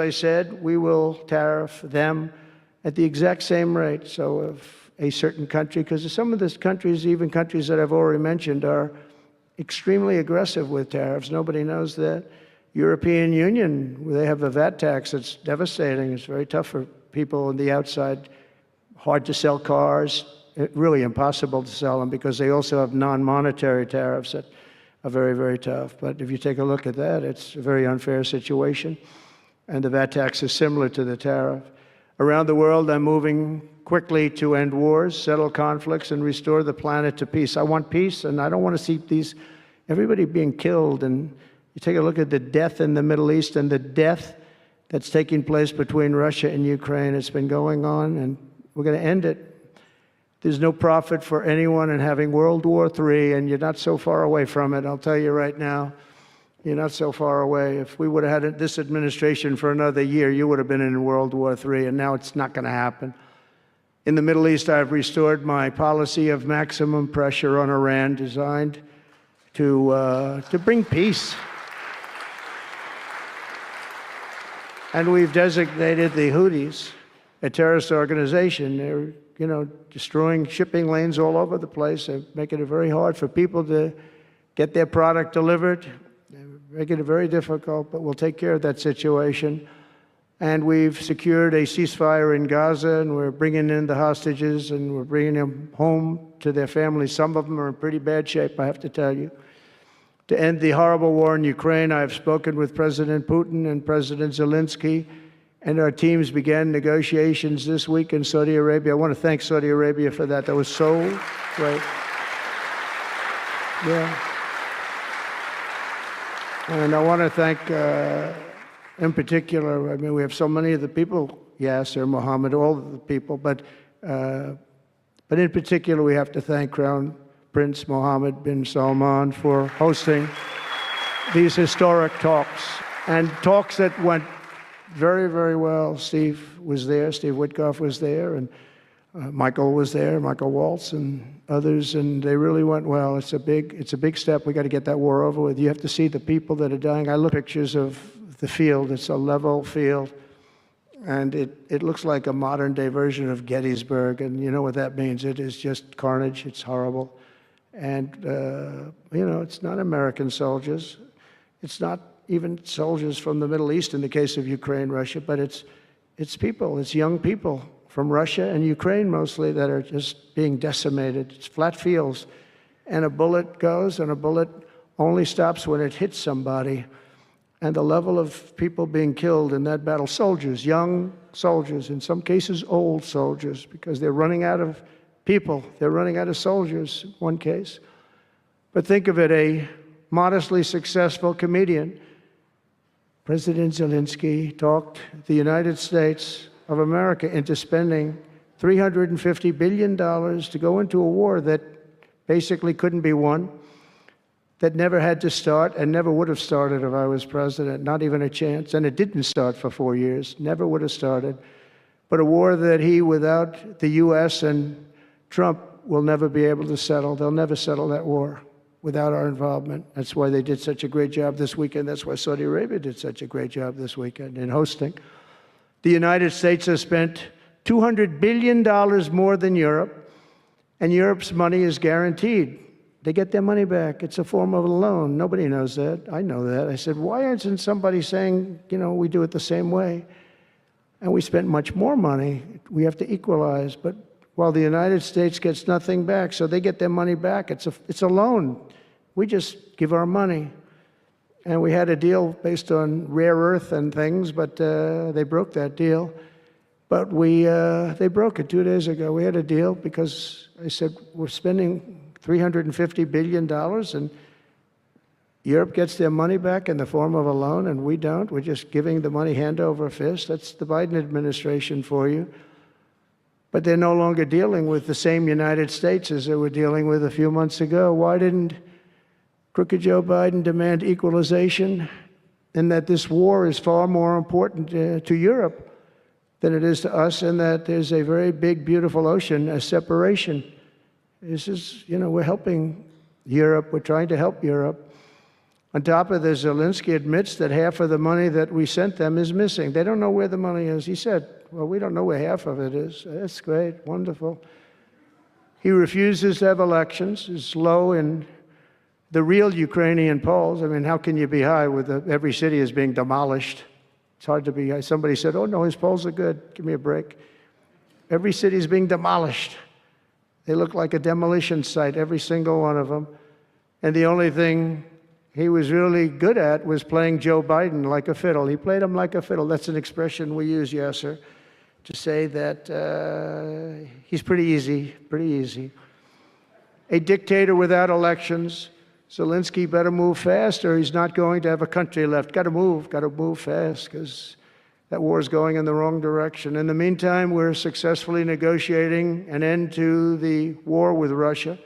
I said, we will tariff them at the exact same rate. So if a certain country, because some of these countries, even countries that I've already mentioned, are extremely aggressive with tariffs. Nobody knows that. European Union, they have a VAT tax that's devastating. It's very tough for people on the outside. Hard to sell cars, really impossible to sell them because they also have non-monetary tariffs that are very, very tough. But if you take a look at that, it's a very unfair situation. And the VAT tax is similar to the tariff. Around the world, I'm moving quickly to end wars, settle conflicts, and restore the planet to peace. I want peace, and I don't want to see everybody being killed. And you take a look at the death in the Middle East and the death that's taking place between Russia and Ukraine. It's been going on, and we're going to end it. There's no profit for anyone in having World War III, and you're not so far away from it. I'll tell you right now, you're not so far away. If we would have had this administration for another year, you would have been in World War III, and now it's not going to happen. In the Middle East, I've restored my policy of maximum pressure on Iran, designed to bring peace. And we've designated the Houthis a terrorist organization. They're, destroying shipping lanes all over the place. They're making it very hard for people to get their product delivered. They're making it very difficult, but we'll take care of that situation. And we've secured a ceasefire in Gaza, and we're bringing in the hostages, and we're bringing them home to their families. Some of them are in pretty bad shape, I have to tell you. To end the horrible war in Ukraine, I've spoken with President Putin and President Zelensky, and our teams began negotiations this week in Saudi Arabia. I want to thank Saudi Arabia for that. That was so great. Yeah. And I want to thank, in particular, we have so many of the people, Yasser, Mohammed, all of the people, but in particular, we have to thank Crown Prince Mohammed bin Salman for hosting these historic talks, and talks that went very, very well. Steve was there, Steve Witkoff was there, and Michael was there, Michael Waltz and others, and they really went well. It's a big step. We got to get that war over with. You have to see the people that are dying. I look at pictures of the field. It's a level field, and it looks like a modern-day version of Gettysburg, and you know what that means. It is just carnage. It's horrible. And, it's not American soldiers. It's not even soldiers from the Middle East in the case of Ukraine, Russia, but it's people, it's young people from Russia and Ukraine mostly that are just being decimated. It's flat fields, and a bullet goes, and a bullet only stops when it hits somebody. And the level of people being killed in that battle, soldiers, young soldiers, in some cases old soldiers, because they're running out of people. They're running out of soldiers, in one case. But think of it, a modestly successful comedian, President Zelensky, talked the United States of America into spending $350 billion to go into a war that basically couldn't be won, that never had to start and never would have started if I was president, not even a chance. And it didn't start for 4 years, never would have started. But a war that he, without the U.S. and Trump, will never be able to settle. They'll never settle that war without our involvement. That's why they did such a great job this weekend. That's why Saudi Arabia did such a great job this weekend in hosting. The United States has spent $200 billion more than Europe, and Europe's money is guaranteed. They get their money back. It's a form of a loan. Nobody knows that. I know that. I said, why isn't somebody saying, we do it the same way? And we spent much more money. We have to equalize. But while the United States gets nothing back, so they get their money back. It's a loan. We just give our money. And we had a deal based on rare earth and things, but they broke that deal. But they broke it 2 days ago. We had a deal because I said, we're spending $350 billion, and Europe gets their money back in the form of a loan, and we don't. We're just giving the money hand over fist. That's the Biden administration for you. But they're no longer dealing with the same United States as they were dealing with a few months ago. Why didn't crooked Joe Biden demand equalization, and that this war is far more important to Europe than it is to us, and that there's a very big, beautiful ocean, a separation? This is, we're helping Europe. We're trying to help Europe. On top of this, Zelensky admits that half of the money that we sent them is missing. They don't know where the money is. He said, well, we don't know where half of it is. That's great, wonderful. He refuses to have elections. It's low in the real Ukrainian polls. I mean, how can you be high with every city is being demolished? It's hard to be high. Somebody said, oh, no, his polls are good. Give me a break. Every city is being demolished. They look like a demolition site, every single one of them. And the only thing he was really good at was playing Joe Biden like a fiddle. He played him like a fiddle. That's an expression we use, Yasser, to say that he's pretty easy, pretty easy. A dictator without elections. Zelensky better move fast or he's not going to have a country left. Got to move fast because that war is going in the wrong direction. In the meantime, we're successfully negotiating an end to the war with Russia.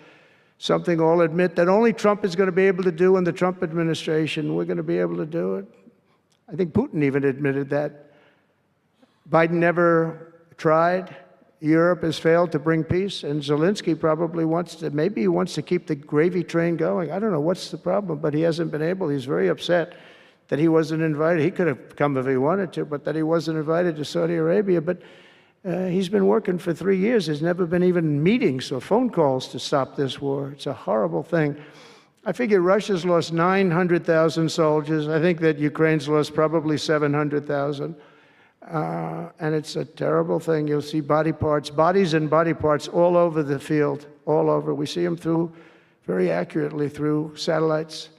Something I'll admit that only Trump is going to be able to do in the Trump administration. We're going to be able to do it. I think Putin even admitted that. Biden never tried. Europe has failed to bring peace, and Zelensky probably wants to, maybe he wants to keep the gravy train going. I don't know what's the problem, but he hasn't been able. He's very upset that he wasn't invited. He could have come if he wanted to, but that he wasn't invited to Saudi Arabia. But he's been working for 3 years. There's never been even meetings or phone calls to stop this war. It's a horrible thing. I figure Russia's lost 900,000 soldiers. I think that Ukraine's lost probably 700,000. And it's a terrible thing. You'll see bodies and body parts all over the field, all over. We see them very accurately through satellites.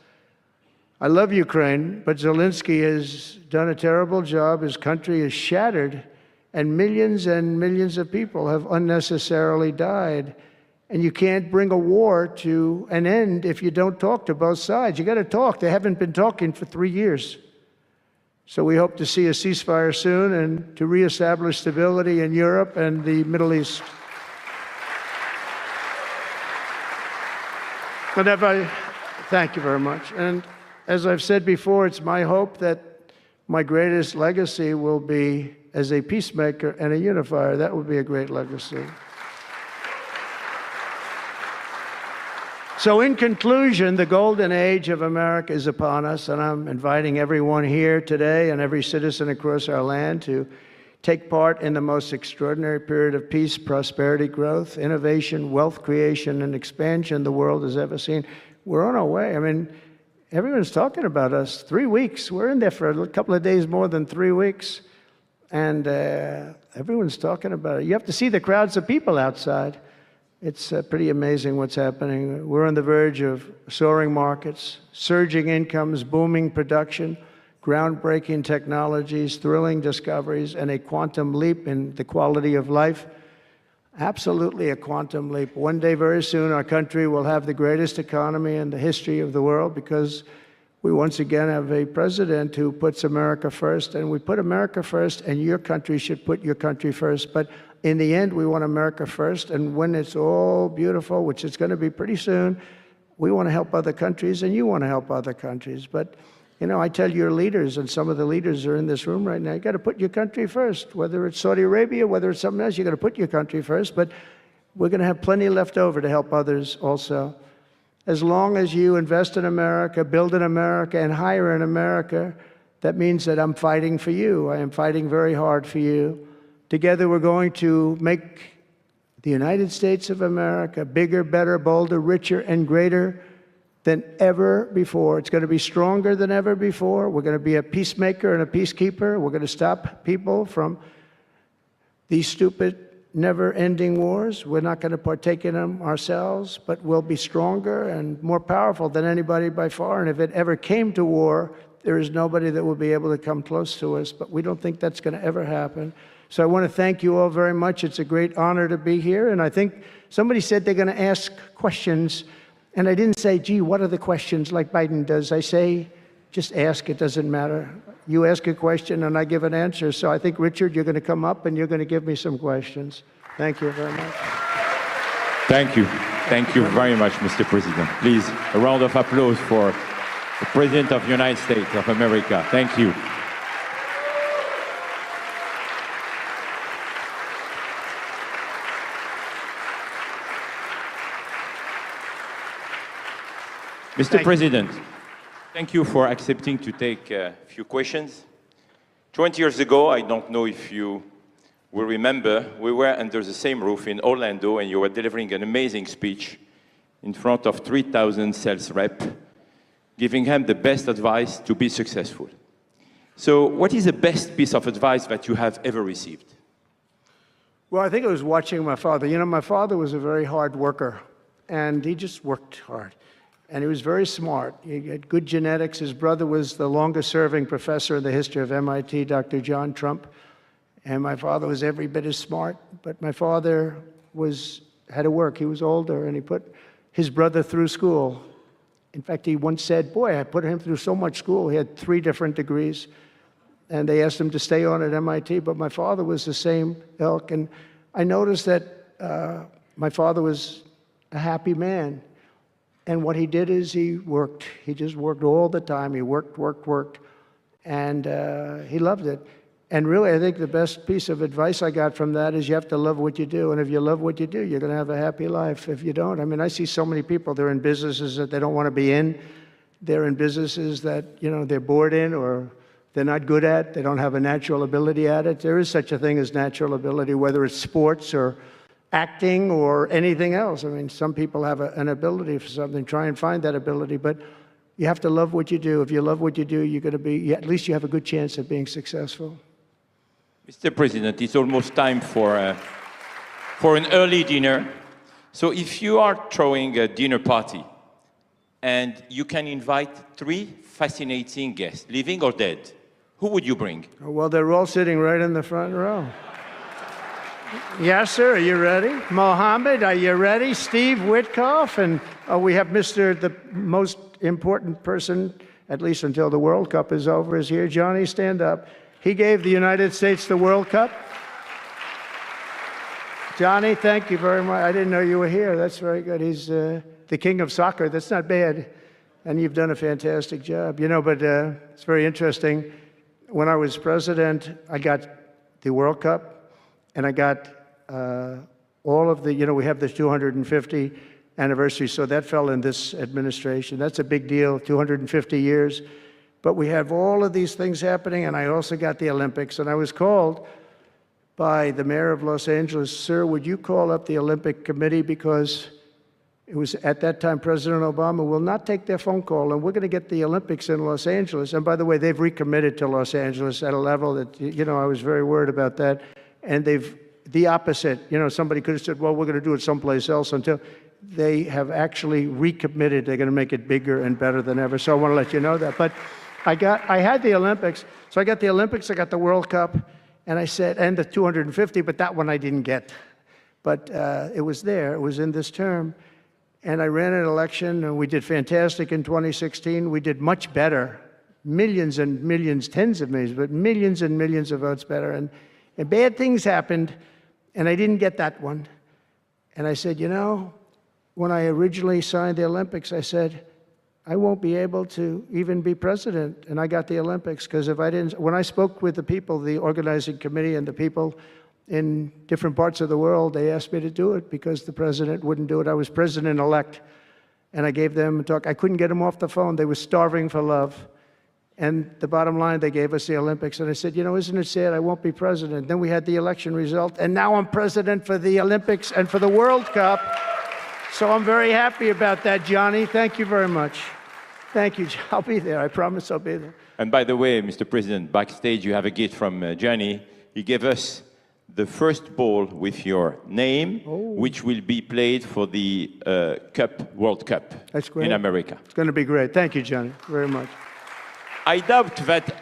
I love Ukraine, but Zelensky has done a terrible job. His country is shattered, and millions of people have unnecessarily died. And you can't bring a war to an end if you don't talk to both sides. You got to talk. They haven't been talking for 3 years. So we hope to see a ceasefire soon and to reestablish stability in Europe and the Middle East. Thank you very much. And as I've said before, it's my hope that my greatest legacy will be as a peacemaker and a unifier. That would be a great legacy. So in conclusion, the golden age of America is upon us, and I'm inviting everyone here today and every citizen across our land to take part in the most extraordinary period of peace, prosperity, growth, innovation, wealth creation, and expansion the world has ever seen. We're on our way. I mean, everyone's talking about us. 3 weeks. We're in there for a couple of days more than 3 weeks. And everyone's talking about it. You have to see the crowds of people outside. It's pretty amazing what's happening. We're on the verge of soaring markets, surging incomes, booming production, groundbreaking technologies, thrilling discoveries, and a quantum leap in the quality of life. Absolutely a quantum leap. One day, very soon, our country will have the greatest economy in the history of the world because we once again have a president who puts America first, and we put America first, and your country should put your country first. But in the end, we want America first, and when it's all beautiful, which it's going to be pretty soon, we want to help other countries, and you want to help other countries. But, you know, I tell your leaders, and some of the leaders are in this room right now, you got to put your country first. Whether it's Saudi Arabia, whether it's something else, you got to put your country first. But we're going to have plenty left over to help others also. As long as you invest in America, build in America, and hire in America, that means that I'm fighting for you. I am fighting very hard for you. Together, we're going to make the United States of America bigger, better, bolder, richer, and greater than ever before. It's going to be stronger than ever before. We're going to be a peacemaker and a peacekeeper. We're going to stop people from these stupid, never-ending wars. We're not going to partake in them ourselves, but we'll be stronger and more powerful than anybody by far. And if it ever came to war, there is nobody that will be able to come close to us. But we don't think that's going to ever happen. So I want to thank you all very much. It's a great honor to be here. And I think somebody said they're going to ask questions. And I didn't say, gee, what are the questions like Biden does? I say, just ask. It doesn't matter. You ask a question and I give an answer. So I think, Richard, you're going to come up and you're going to give me some questions. Thank you very much. Thank you. Thank you very much, Mr. President. Please, a round of applause for the President of the United States of America. Thank you. Mr. President, Thank you for accepting to take a few questions. 20 years ago, I don't know if you will remember, we were under the same roof in Orlando, and you were delivering an amazing speech in front of 3,000 sales reps, giving them the best advice to be successful. So what is the best piece of advice that you have ever received? Well, I think it was watching my father. You know, my father was a very hard worker, and he just worked hard. And he was very smart. He had good genetics. His brother was the longest-serving professor in the history of MIT, Dr. John Trump. And my father was every bit as smart. But my father had to work. He was older, and he put his brother through school. In fact, he once said, boy, I put him through so much school. He had 3 different degrees. And they asked him to stay on at MIT. But my father was the same ilk. And I noticed that my father was a happy man. And what he did is he worked. He just worked all the time. He worked. And he loved it. And really, I think the best piece of advice I got from that is you have to love what you do. And if you love what you do, you're going to have a happy life. If you don't, I mean, I see so many people, they're in businesses that they don't want to be in. They're in businesses that, you know, they're bored in or they're not good at. They don't have a natural ability at it. There is such a thing as natural ability, whether it's sports or acting or anything else. I mean, some people have an ability for something. Try and find that ability, but you have to love what you do. If you love what you do, you're going to be, at least you have a good chance of being successful. Mr. President, it's almost time for an early dinner. So if you are throwing a dinner party and you can invite 3 fascinating guests, living or dead, who would you bring? Well, they're all sitting right in the front row. Yasser, are you ready? Mohammed, are you ready? Steve Witkoff, and we have the most important person, at least until the World Cup is over, is here. Johnny, stand up. He gave the United States the World Cup. Johnny, thank you very much. I didn't know you were here. That's very good. He's the king of soccer. That's not bad. And you've done a fantastic job. You know, but it's very interesting. When I was president, I got the World Cup. And I got all of the, you know, we have the 250 anniversary, so that fell in this administration. That's a big deal, 250 years. But we have all of these things happening, and I also got the Olympics. And I was called by the mayor of Los Angeles, sir, would you call up the Olympic Committee, because it was at that time President Obama will not take their phone call, and we're going to get the Olympics in Los Angeles. And by the way, they've recommitted to Los Angeles at a level that, you know, I was very worried about that. And they've, the opposite, you know, somebody could have said, well, we're going to do it someplace else, until they have actually recommitted. They're going to make it bigger and better than ever. So I want to let you know that. But I had the Olympics. So I got the Olympics, I got the World Cup, and I said, and the 250, but that one I didn't get. But it was there. It was in this term. And I ran an election, and we did fantastic in 2016. We did much better. Millions and millions, tens of millions, but millions and millions of votes better. And bad things happened, and I didn't get that one. And I said, you know, when I originally signed the Olympics, I said, I won't be able to even be president. And I got the Olympics, because if I didn't, when I spoke with the people, the organizing committee and the people in different parts of the world, they asked me to do it because the president wouldn't do it. I was president-elect, and I gave them a talk. I couldn't get them off the phone. They were starving for love. And the bottom line, they gave us the Olympics. And I said, you know, isn't it sad I won't be president? Then we had the election result. And now I'm president for the Olympics and for the World Cup. So I'm very happy about that, Johnny. Thank you very much. Thank you. I'll be there. I promise I'll be there. And by the way, Mr. President, backstage you have a gift from Johnny. He gave us the first ball with your name, which will be played for the World Cup. That's great. In America. It's going to be great. Thank you, Johnny, very much. I doubt that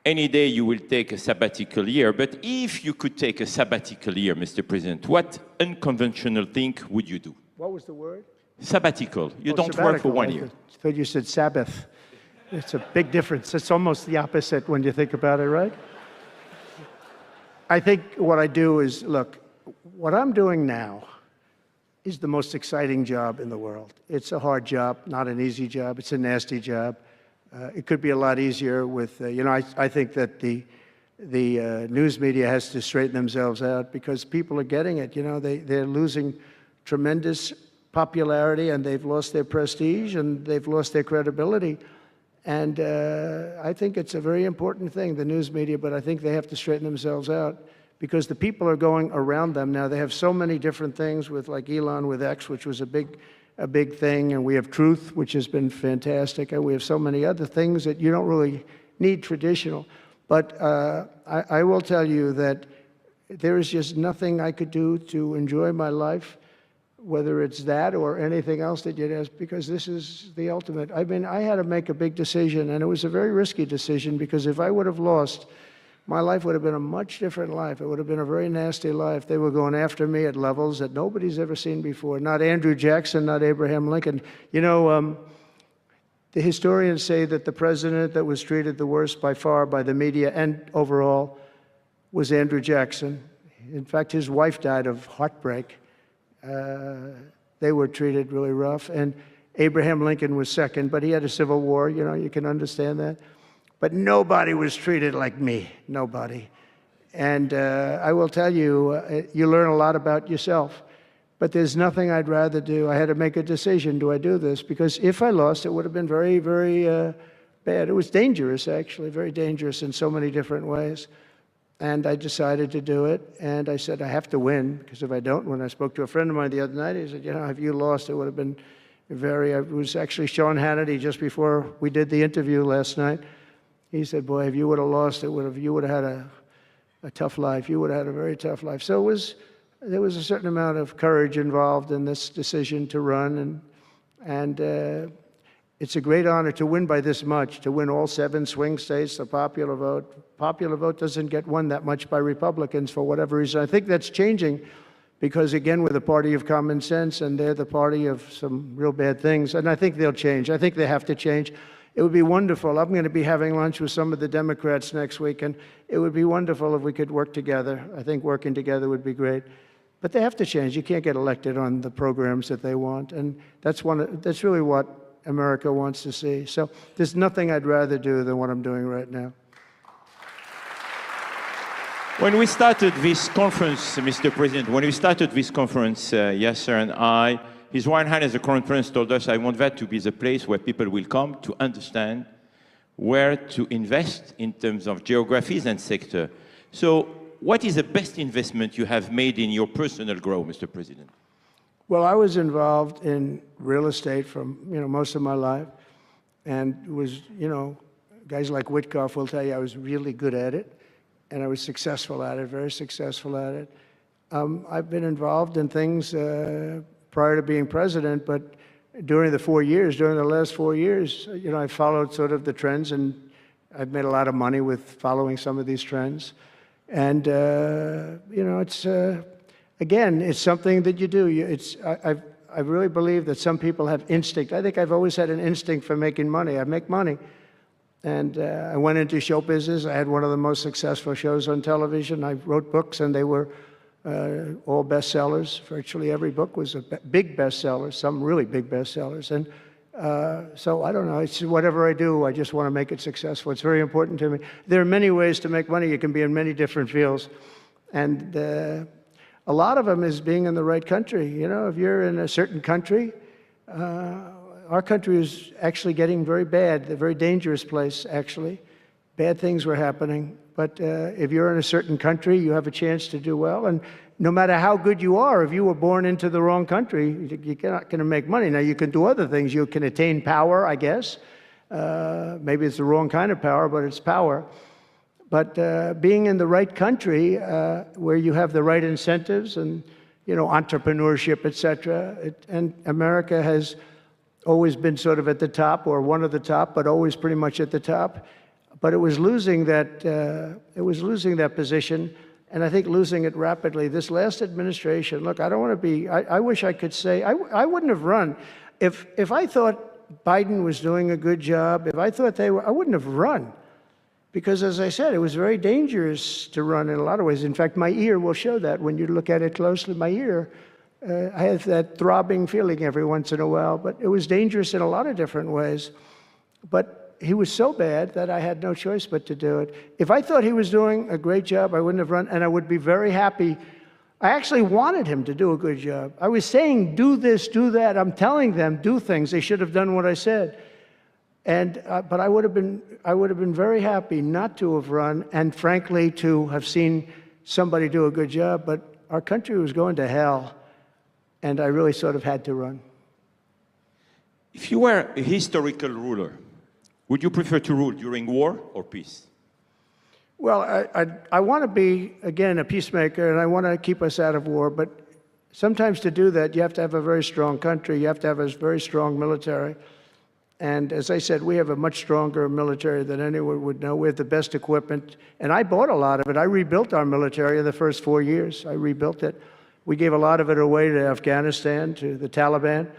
any day you will take a sabbatical year, but if you could take a sabbatical year, Mr. President, what unconventional thing would you do? What was the word? Sabbatical. You don't work for 1 year. I thought you said Sabbath. It's a big difference. It's almost the opposite when you think about it, right? I think what I do is, look, what I'm doing now is the most exciting job in the world. It's a hard job, not an easy job. It's a nasty job. It could be a lot easier with, you know, I think that the news media has to straighten themselves out, because people are getting it. You know, they're losing tremendous popularity, and they've lost their prestige, and they've lost their credibility. And I think it's a very important thing, the news media, but I think they have to straighten themselves out because the people are going around them now. They have so many different things with, like Elon with X, which was a big thing, and we have Truth, which has been fantastic, and we have so many other things that you don't really need traditional. But I will tell you that there is just nothing I could do to enjoy my life, whether it's that or anything else that you'd ask, because this is the ultimate. I mean, I had to make a big decision, and it was a very risky decision, because if I would have lost, my life would have been a much different life. It would have been a very nasty life. They were going after me at levels that nobody's ever seen before. Not Andrew Jackson, not Abraham Lincoln. You know, the historians say that the president that was treated the worst by far by the media and overall was Andrew Jackson. In fact, his wife died of heartbreak. They were treated really rough. And Abraham Lincoln was second, but he had a civil war, you know, you can understand that. But nobody was treated like me, nobody. And I will tell you, you learn a lot about yourself. But there's nothing I'd rather do. I had to make a decision, do I do this? Because if I lost, it would have been very, very bad. It was dangerous, actually, very dangerous in so many different ways. And I decided to do it, and I said, I have to win, because if I don't, when I spoke to a friend of mine the other night, he said, you know, if you lost, it would have been it was actually Sean Hannity just before we did the interview last night. He said, boy, if you would have lost, you would have had a tough life. You would have had a very tough life. So there was a certain amount of courage involved in this decision to run, and it's a great honor to win by this much, to win all 7 swing states, the popular vote. Popular vote doesn't get won that much by Republicans for whatever reason. I think that's changing because, again, we're the party of common sense, and they're the party of some real bad things. And I think they'll change. I think they have to change. It would be wonderful. I'm going to be having lunch with some of the Democrats next week, and it would be wonderful if we could work together. I think working together would be great. But they have to change. You can't get elected on the programs that they want, and that's really what America wants to see. So there's nothing I'd rather do than what I'm doing right now. When we started this conference, Mr. President, Yasser and I, His Royal Highness the Crown Prince told us, I want that to be the place where people will come to understand where to invest in terms of geographies and sector. So what is the best investment you have made in your personal growth, Mr. President? Well, I was involved in real estate from, most of my life, and was, guys like Witkoff will tell you I was really good at it, and I was successful at it, very successful at it. I've been involved in things prior to being president, but during the last 4 years, I followed sort of the trends, and I've made a lot of money with following some of these trends. And, again, it's something that you do. I really believe that some people have instinct. I think I've always had an instinct for making money. I make money. And I went into show business. I had one of the most successful shows on television. I wrote books, and they were all bestsellers. Virtually every book was a big bestseller, some really big bestsellers. And so I don't know. It's whatever I do, I just want to make it successful. It's very important to me. There are many ways to make money. You can be in many different fields. And a lot of them is being in the right country. If you're in a certain country, our country is actually getting very bad, a very dangerous place, actually. Bad things were happening. But if you're in a certain country, you have a chance to do well. And no matter how good you are, if you were born into the wrong country, you're not going to make money. Now, you can do other things. You can attain power, I guess. Maybe it's the wrong kind of power, but it's power. But being in the right country, where you have the right incentives and, entrepreneurship, et cetera, and America has always been sort of at the top, or one of the top, but always pretty much at the top. But it was losing that position, and I think losing it rapidly. This last administration, look, I don't want to be, I wish I could say, I wouldn't have run. If I thought Biden was doing a good job, if I thought I wouldn't have run. Because, as I said, it was very dangerous to run in a lot of ways. In fact, my ear will show that when you look at it closely. My ear, I have that throbbing feeling every once in a while, but it was dangerous in a lot of different ways. But he was so bad that I had no choice but to do it. If I thought he was doing a great job, I wouldn't have run, and I would be very happy. I actually wanted him to do a good job. I was saying, do this, do that. I'm telling them, do things. They should have done what I said. And, but I would have been very happy not to have run, and frankly, to have seen somebody do a good job. But our country was going to hell, and I really sort of had to run. If you were a historical ruler, would you prefer to rule during war or peace? Well, I want to be, again, a peacemaker, and I want to keep us out of war. But sometimes to do that, you have to have a very strong country. You have to have a very strong military. And as I said, we have a much stronger military than anyone would know. We have the best equipment. And I bought a lot of it. I rebuilt our military in the first 4 years. I rebuilt it. We gave a lot of it away to Afghanistan, to the Taliban,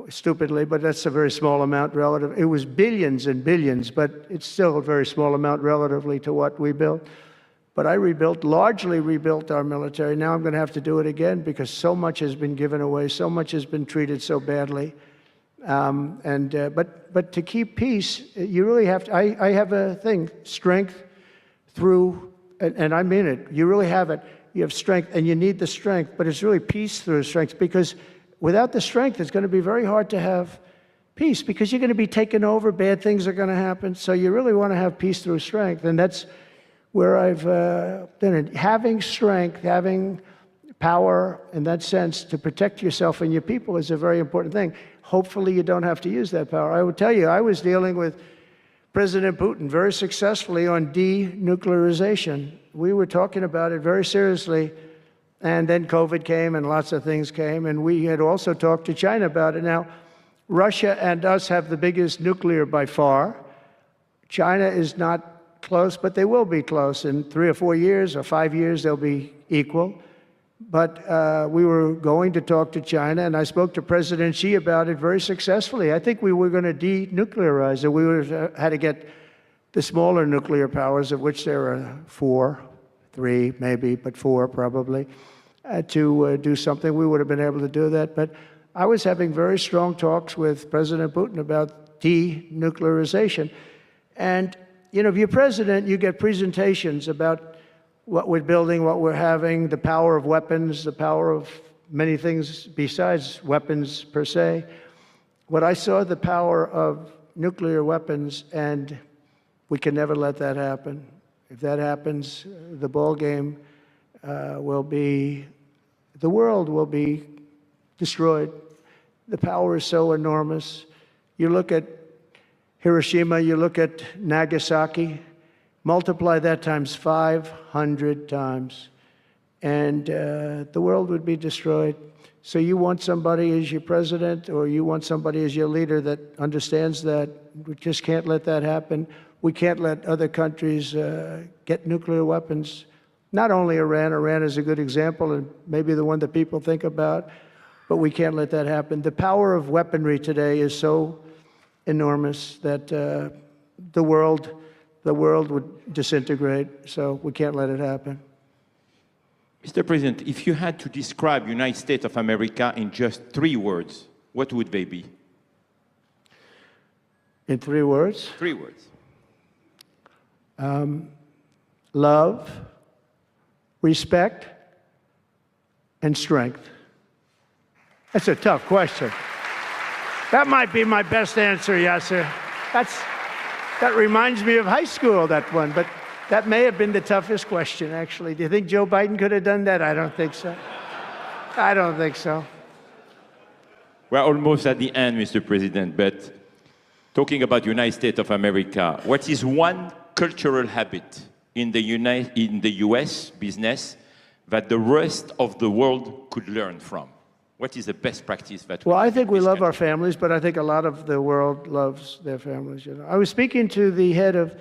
stupidly, but that's a very small amount relative. It was billions and billions, but it's still a very small amount relatively to what we built. But I largely rebuilt our military. Now I'm going to have to do it again because so much has been given away, so much has been treated so badly. But to keep peace, you really have to, I have a thing, strength through, and I mean it, you really have it. You have strength, and you need the strength, but it's really peace through strength, because without the strength, it's going to be very hard to have peace, because you're going to be taken over, bad things are going to happen, so you really want to have peace through strength, and that's where I've done it. Having strength, having power in that sense to protect yourself and your people is a very important thing. Hopefully you don't have to use that power. I will tell you, I was dealing with President Putin very successfully on denuclearization. We were talking about it very seriously, and then COVID came and lots of things came, and we had also talked to China about it. Now, Russia and us have the biggest nuclear by far. China is not close, but they will be close. In 3 or 4 years or 5 years, they'll be equal. But we were going to talk to China, and I spoke to President Xi about it very successfully. I think we were going to denuclearize it. We had to get the smaller nuclear powers, of which there are 4, 3 maybe, but 4 probably, to do something. We would have been able to do that. But I was having very strong talks with President Putin about denuclearization. And, you know, if you're president, you get presentations about what we're building, what we're having, the power of weapons, the power of many things besides weapons per se. When I saw the power of nuclear weapons, and we can never let that happen. If that happens, the ball game will be, the world will be destroyed. The power is so enormous. You look at Hiroshima, you look at Nagasaki, multiply that times 500 times, and the world would be destroyed. So you want somebody as your president, or you want somebody as your leader that understands that. We just can't let that happen. We can't let other countries get nuclear weapons. Not only Iran. Iran is a good example, and maybe the one that people think about, but we can't let that happen. The power of weaponry today is so enormous that the world would disintegrate, so we can't let it happen. Mr. President, if you had to describe United States of America in just 3 words, what would they be? In 3 words? 3 words. Love, respect, and strength. That's a tough question. That might be my best answer, Yasser. That reminds me of high school, that one, but that may have been the toughest question, actually. Do you think Joe Biden could have done that? I don't think so. I don't think so. We're almost at the end, Mr. President, but talking about United States of America, what is one cultural habit in the US business that the rest of the world could learn from? What is the best practice that Well, I think we love our families, but I think a lot of the world loves their families. You know, I was speaking to the head of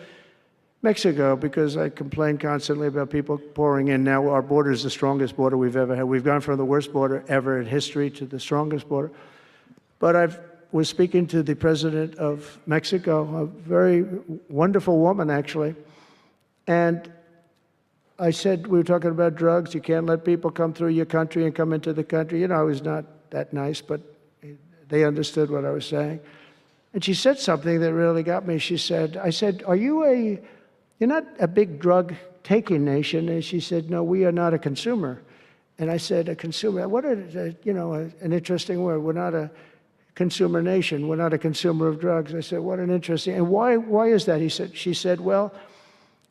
Mexico because I complain constantly about people pouring in. Now our border is the strongest border we've ever had. We've gone from the worst border ever in history to the strongest border. But I was speaking to the president of Mexico, a very wonderful woman, actually, and I said, we were talking about drugs. You can't let people come through your country and come into the country. You know, I was not that nice, but they understood what I was saying. And she said something that really got me. She said, I said, you're not a big drug-taking nation? And she said, no, we are not a consumer. And I said, a consumer, what is, an interesting word. We're not a consumer nation. We're not a consumer of drugs. I said, what an interesting, and why is that? She said, well,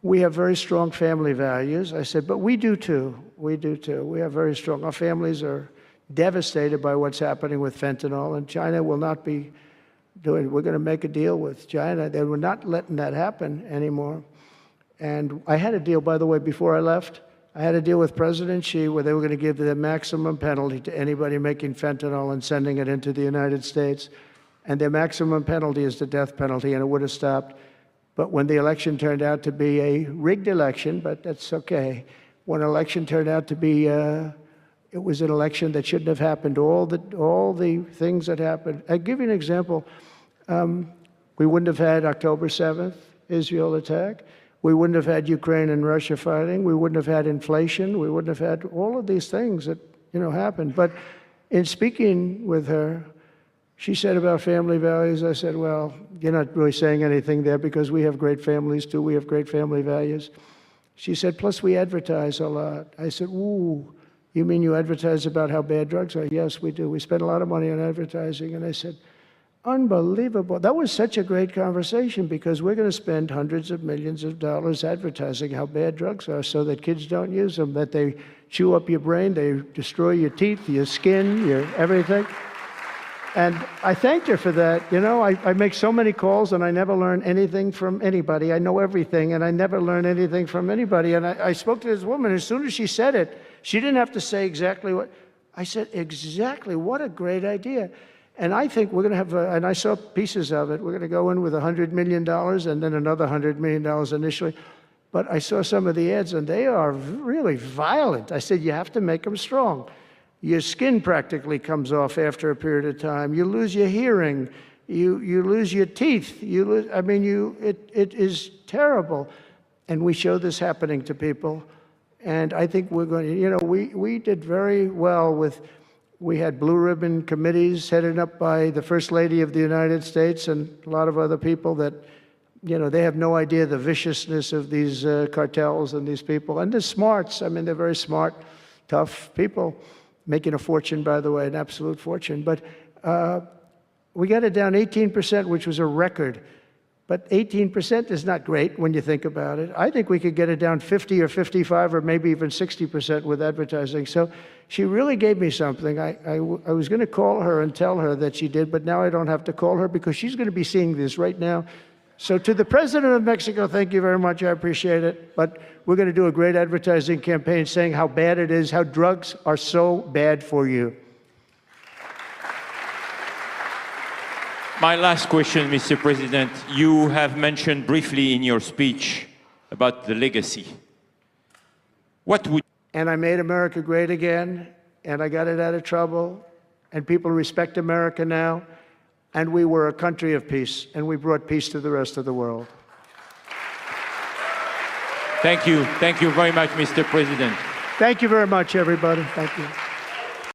we have very strong family values. I said, but we do too. We do too. We have very strong, our families are devastated by what's happening with fentanyl, and China will not be doing, we're going to make a deal with China. They were not letting that happen anymore. And I had a deal, by the way, before I left. I had a deal with President Xi where they were going to give the maximum penalty to anybody making fentanyl and sending it into the United States. And their maximum penalty is the death penalty, and it would have stopped. But when the election turned out to be a rigged election, but that's okay. When an election turned out to be, it was an election that shouldn't have happened. All the things that happened. I'll give you an example. We wouldn't have had October 7th, Israel attack. We wouldn't have had Ukraine and Russia fighting. We wouldn't have had inflation. We wouldn't have had all of these things that, happened. But in speaking with her, she said about family values, I said, well, you're not really saying anything there because we have great families too. We have great family values. She said, plus we advertise a lot. I said, ooh, you mean you advertise about how bad drugs are? Yes, we do. We spend a lot of money on advertising. And I said, unbelievable. That was such a great conversation because we're going to spend hundreds of millions of dollars advertising how bad drugs are so that kids don't use them, that they chew up your brain, they destroy your teeth, your skin, your everything. And I thanked her for that. I make so many calls and I never learn anything from anybody. I know everything and I never learn anything from anybody. And I spoke to this woman. As soon as she said it, she didn't have to say exactly what. I said, exactly, what a great idea. And I think we're going to have, and I saw pieces of it, we're going to go in with $100 million and then another $100 million initially. But I saw some of the ads and they are really violent. I said, you have to make them strong. Your skin practically comes off after a period of time. You lose your hearing. You lose your teeth. It is terrible. And we show this happening to people. And I think we're going to, we did very well with, we had blue ribbon committees headed up by the First Lady of the United States and a lot of other people that, they have no idea the viciousness of these cartels and these people. And they're smarts. They're very smart, tough people, making a fortune, by the way, an absolute fortune. But we got it down 18%, which was a record. But 18% is not great when you think about it. I think we could get it down 50 or 55 or maybe even 60% with advertising. So she really gave me something. I was going to call her and tell her that she did, but now I don't have to call her because she's going to be seeing this right now. So to the President of Mexico, thank you very much. I appreciate it. But we're going to do a great advertising campaign saying how bad it is, how drugs are so bad for you. My last question, Mr. President. You have mentioned briefly in your speech about the legacy. And I made America great again, and I got it out of trouble, and people respect America now, and we were a country of peace, and we brought peace to the rest of the world. Thank you. Thank you very much, Mr. President. Thank you very much, everybody. Thank you.